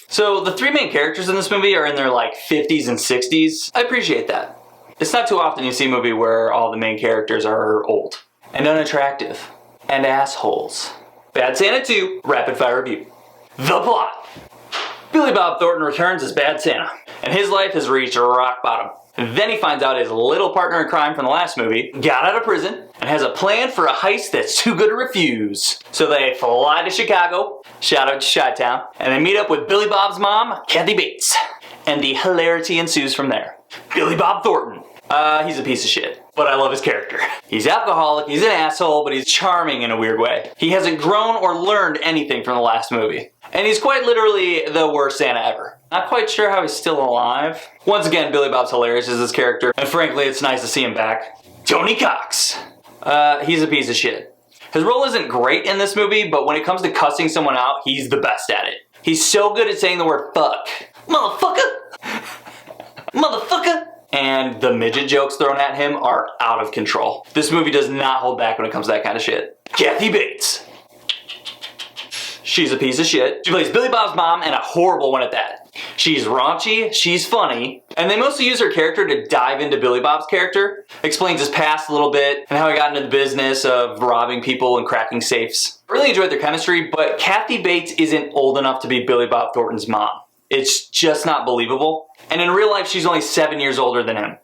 So the three main characters in this movie are in their like 50s and 60s. I appreciate that. It's not too often you see a movie where all the main characters are old and unattractive and assholes. Bad Santa 2, rapid fire review. The plot. Billy Bob Thornton returns as Bad Santa, and his life has reached rock bottom. Then he finds out his little partner in crime from the last movie got out of prison and has a plan for a heist that's too good to refuse. So they fly to Chicago, shout out to Chi-Town, and they meet up with Billy Bob's mom, Kathy Bates. And the hilarity ensues from there. Billy Bob Thornton. He's a piece of shit, but I love his character. He's alcoholic, he's an asshole, but he's charming in a weird way. He hasn't grown or learned anything from the last movie. And he's quite literally the worst Santa ever. Not quite sure how he's still alive. Once again, Billy Bob's hilarious as his character, and frankly, it's nice to see him back. Tony Cox. He's a piece of shit. His role isn't great in this movie, but when it comes to cussing someone out, he's the best at it. He's so good at saying the word fuck. Motherfucker! Motherfucker! And the midget jokes thrown at him are out of control. This movie does not hold back when it comes to that kind of shit. Kathy Bates. She's a piece of shit. She plays Billy Bob's mom, and a horrible one at that. She's raunchy, she's funny, and they mostly use her character to dive into Billy Bob's character. Explains his past a little bit, and how he got into the business of robbing people and cracking safes. I really enjoyed their chemistry, but Kathy Bates isn't old enough to be Billy Bob Thornton's mom. It's just not believable. And in real life, she's only 7 years older than him.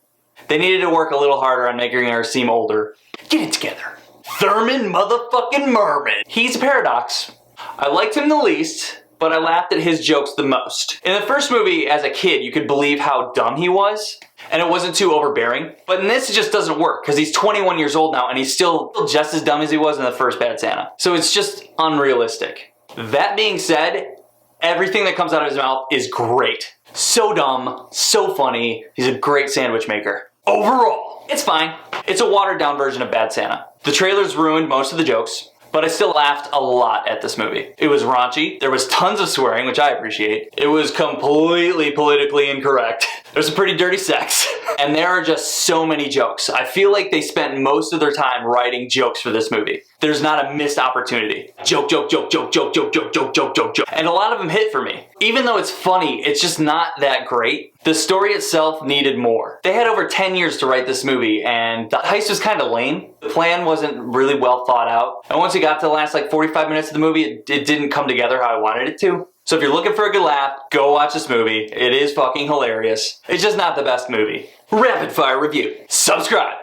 They needed to work a little harder on making her seem older. Get it together. Thurman motherfucking Merman. He's a paradox. I liked him the least, but I laughed at his jokes the most. In the first movie, as a kid, you could believe how dumb he was, and it wasn't too overbearing. But in this, it just doesn't work, because he's 21 years old now, and he's still just as dumb as he was in the first Bad Santa. So it's just unrealistic. That being said, everything that comes out of his mouth is great. So dumb, so funny. He's a great sandwich maker. Overall, it's fine. It's a watered down version of Bad Santa. The trailers ruined most of the jokes, but I still laughed a lot at this movie. It was raunchy, there was tons of swearing, which I appreciate. It was completely politically incorrect. There's some pretty dirty sex. And there are just so many jokes. I feel like they spent most of their time writing jokes for this movie. There's not a missed opportunity. Joke, joke, joke, joke, joke, joke, joke, joke, joke, joke, joke. And a lot of them hit for me. Even though it's funny, it's just not that great. The story itself needed more. They had over 10 years to write this movie, and the heist was kind of lame. The plan wasn't really well thought out. And once you got to the last like 45 minutes of the movie, it didn't come together how I wanted it to. So if you're looking for a good laugh, go watch this movie. It is fucking hilarious. It's just not the best movie. Rapid fire review. Subscribe.